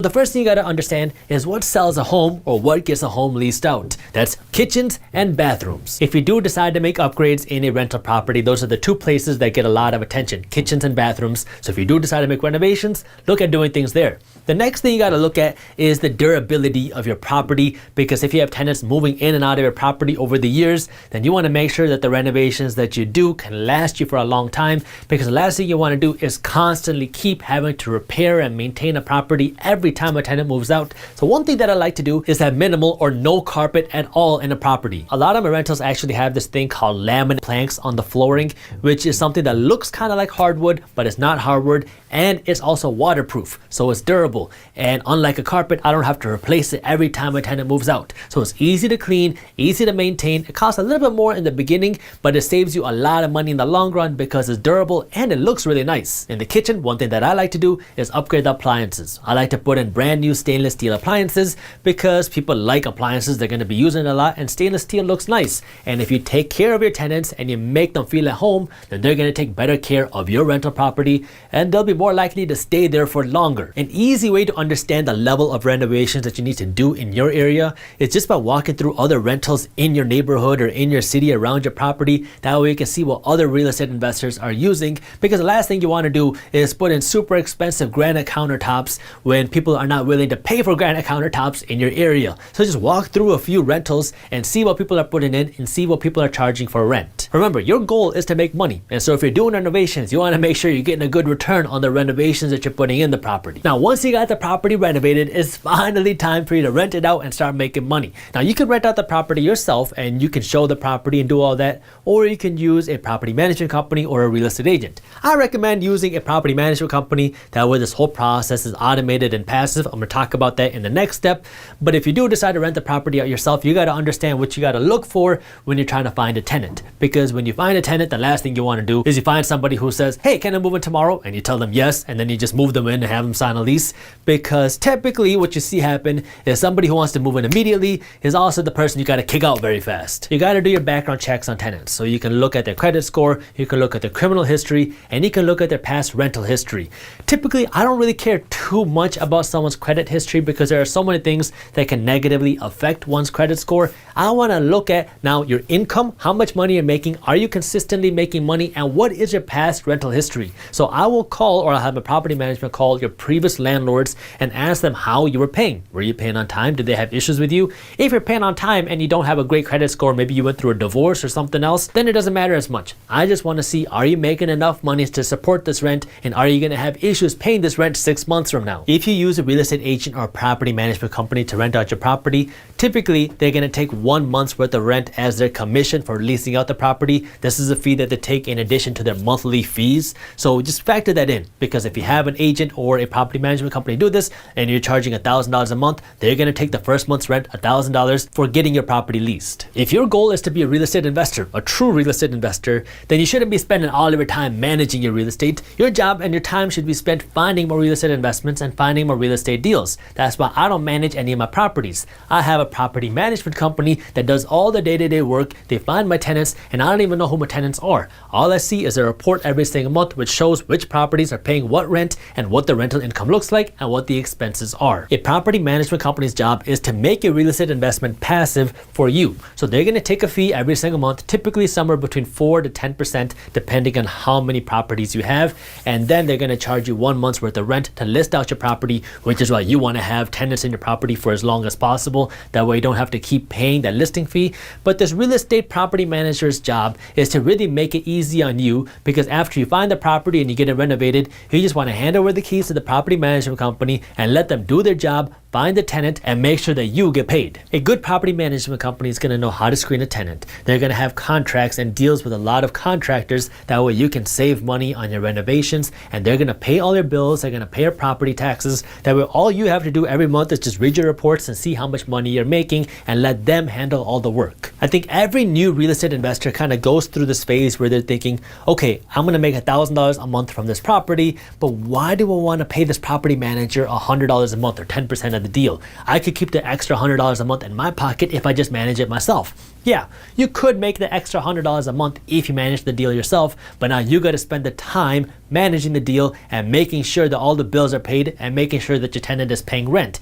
The first thing you gotta understand is what sells a home or what gets a home leased out. That's kitchens and bathrooms. If you do decide to make upgrades in a rental property, those are the two places that get a lot of attention, kitchens and bathrooms. So if you do decide to make renovations, look at doing things there. The next thing you gotta look at is the durability of your property, because if you have tenants moving in and out of your property over the years, then you wanna make sure that the renovations that you do can last you for a long time, because the last thing you wanna do is constantly keep having to repair and maintain a property every time a tenant moves out. So one thing that I like to do is have minimal or no carpet at all in a property. A lot of my rentals actually have this thing called laminate planks on the flooring, which is something that looks kind of like hardwood, but it's not hardwood, and it's also waterproof, so it's durable. And unlike a carpet, I don't have to replace it every time a tenant moves out. So it's easy to clean, easy to maintain. It costs a little bit more in the beginning, but it saves you a lot of money in the long run because it's durable and it looks really nice. In the kitchen, one thing that I like to do is upgrade the appliances. I like to put in brand new stainless steel appliances because people like appliances, they're going to be using it a lot, and stainless steel looks nice. And if you take care of your tenants and you make them feel at home, then they're going to take better care of your rental property and they'll be more likely to stay there for longer. An easy way to understand the level of renovations that you need to do in your area is just by walking through other rentals in your neighborhood or in your city around your property. That way you can see what other real estate investors are using, because the last thing you want to do is put in super expensive granite countertops when people are not willing to pay for granite countertops in your area. So just walk through a few rentals and see what people are putting in and see what people are charging for rent. Remember, your goal is to make money, and so if you're doing renovations, you want to make sure you're getting a good return on the renovations that you're putting in the property. Now, once you got the property renovated, it's finally time for you to rent it out and start making money. Now, you can rent out the property yourself and you can show the property and do all that, or you can use a property management company or a real estate agent. I recommend using a property management company. That way this whole process is automated and passive. I'm going to talk about that in the next step. But if you do decide to rent the property out yourself, you got to understand what you got to look for when you're trying to find a tenant. Because when you find a tenant, the last thing you want to do is you find somebody who says, hey, can I move in tomorrow? And you tell them yes, and then you just move them in and have them sign a lease. Because typically what you see happen is somebody who wants to move in immediately is also the person you got to kick out very fast. You got to do your background checks on tenants. So you can look at their credit score, you can look at their criminal history, and you can look at their past rental history. Typically, I don't really care too much about someone's credit history because there are so many things that can negatively affect one's credit score. I want to look at now your income, how much money you're making, are you consistently making money, and what is your past rental history. So I will call, or I'll have a property management call your previous landlords and ask them how you were paying. Were you paying on time? Did they have issues with you? If you're paying on time and you don't have a great credit score, maybe you went through a divorce or something else, then it doesn't matter as much. I just want to see, are you making enough money to support this rent, and are you going to have issues paying this rent 6 months from now? If you use a real estate agent or a property management company to rent out your property, typically they're going to take 1 month's worth of rent as their commission for leasing out the property. This is a fee that they take in addition to their monthly fees. So just factor that in, because if you have an agent or a property management company do this and you're charging $1,000 a month, they're going to take the first month's rent, $1,000, for getting your property leased. If your goal is to be a real estate investor, a true real estate investor, then you shouldn't be spending all of your time managing your real estate. Your job and your time should be spent finding more real estate investments and finding more real estate deals. That's why I don't manage any of my properties. I have a property management company that does all the day-to-day work. They find my tenants, and I don't even know who my tenants are. All I see is a report every single month which shows which properties are paying what rent and what the rental income looks like and what the expenses are. A property management company's job is to make your real estate investment passive for you. So they're going to take a fee every single month, typically somewhere between 4 to 10% depending on how many properties you have, and then they're going to charge you 1 month's worth of rent to list out your property, which is why you want to have tenants in your property for as long as possible. That way you don't have to keep paying that listing fee. But this real estate property manager's job is to really make it easy on you, because after you find the property and you get it renovated, you just want to hand over the keys to the property management company and let them do their job, find the tenant, and make sure that you get paid. A good property management company is going to know how to screen a tenant. They're going to have contracts and deals with a lot of contractors. That way you can save money on your renovations, and they're going to pay all your bills. They're going to pay your property taxes. That way all you have to do every month is just read your reports and see how much money you're making and let them handle all the work. I think every new real estate investor kind of goes through this phase where they're thinking, okay, I'm going to make $1,000 a month from this property, but why do I want to pay this property manager $100 a month or 10% of of the deal. I could keep the extra $100 a month in my pocket if I just manage it myself. Yeah, you could make the extra $100 a month if you manage the deal yourself, but now you got to spend the time managing the deal and making sure that all the bills are paid and making sure that your tenant is paying rent.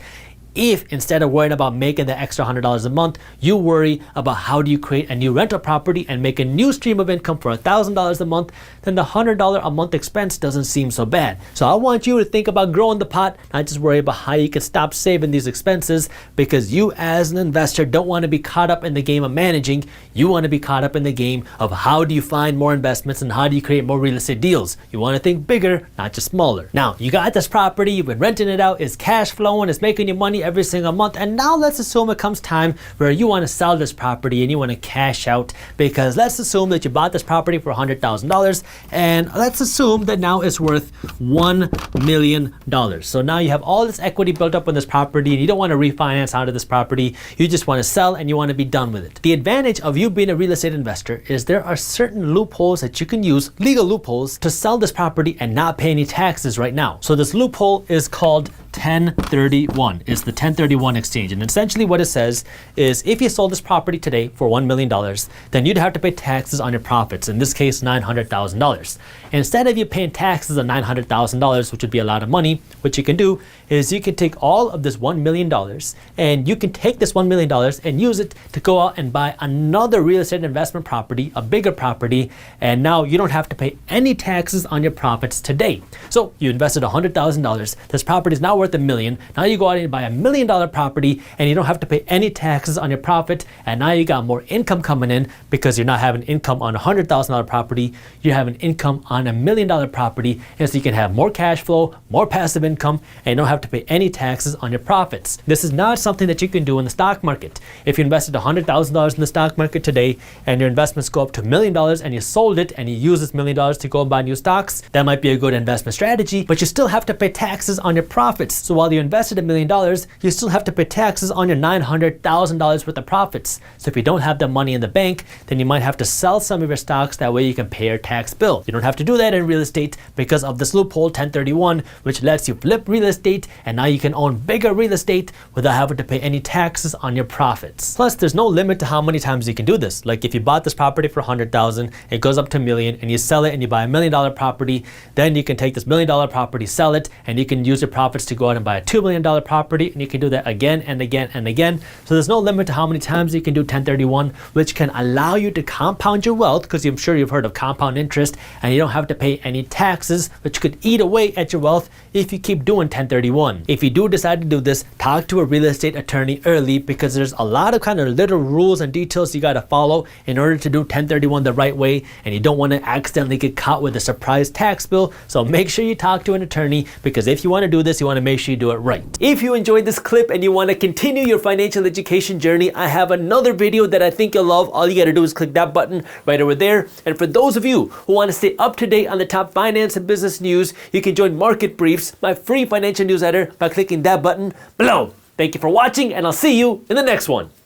If instead of worrying about making the extra $100 a month, you worry about how do you create a new rental property and make a new stream of income for $1,000 a month, then the $100 a month expense doesn't seem so bad. So I want you to think about growing the pot, not just worry about how you can stop saving these expenses, because you as an investor don't want to be caught up in the game of managing. You want to be caught up in the game of how do you find more investments and how do you create more real estate deals. You want to think bigger, not just smaller. Now, you got this property, you've been renting it out, it's cash flowing, it's making you money every single month, and now let's assume it comes time where you want to sell this property and you want to cash out, because let's assume that you bought this property for $100,000 and let's assume that now it's worth $1 million. So now you have all this equity built up on this property and you don't want to refinance out of this property. You just want to sell and you want to be done with it. The advantage of you being a real estate investor is there are certain loopholes that you can use, legal loopholes, to sell this property and not pay any taxes right now. So this loophole is called 1031. It's the 1031 exchange. And essentially what it says is if you sold this property today for $1 million, then you'd have to pay taxes on your profits, in this case $900,000. Instead of you paying taxes on $900,000, which would be a lot of money, what you can do is you can take all of this $1 million and you can take this $1 million and use it to go out and buy another real estate investment property, a bigger property, and now you don't have to pay any taxes on your profits today. So you invested $100,000. This property is now worth $1 million. Now you go out and buy $1 million property and you don't have to pay any taxes on your profit, and now you got more income coming in because you're not having income on a $100,000 property, you're having income on $1 million property, and so you can have more cash flow, more passive income, and you don't have to pay any taxes on your profits. This is not something that you can do in the stock market. If you invested $100,000 in the stock market today and your investments go up to $1 million and you sold it and you use this $1 million to go and buy new stocks, that might be a good investment strategy, but you still have to pay taxes on your profits. So while you invested $1 million, you still have to pay taxes on your $900,000 worth of profits. So if you don't have the money in the bank, then you might have to sell some of your stocks. That way you can pay your tax bill. You don't have to do that in real estate because of this loophole 1031, which lets you flip real estate and now you can own bigger real estate without having to pay any taxes on your profits. Plus, there's no limit to how many times you can do this. Like if you bought this property for $100,000, it goes up to $1 million, and you sell it and you buy $1 million property, then you can take this $1 million property, sell it, and you can use your profits to go out and buy a $2 million property, and you can do that again and again and again. So there's no limit to how many times you can do 1031, which can allow you to compound your wealth, because I'm sure you've heard of compound interest, and you don't have to pay any taxes, which could eat away at your wealth if you keep doing 1031. If you do decide to do this, talk to a real estate attorney early, because there's a lot of kind of little rules and details you got to follow in order to do 1031 the right way, and you don't want to accidentally get caught with a surprise tax bill. So make sure you talk to an attorney, because if you want to do this, you want to make sure you do it right. If you enjoyed this clip and you want to continue your financial education journey, I have another video that I think you'll love. All you got to do is click that button right over there. And for those of you who want to stay up to date on the top finance and business news, you can join Market Briefs, my free financial newsletter, by clicking that button below. Thank you for watching, and I'll see you in the next one.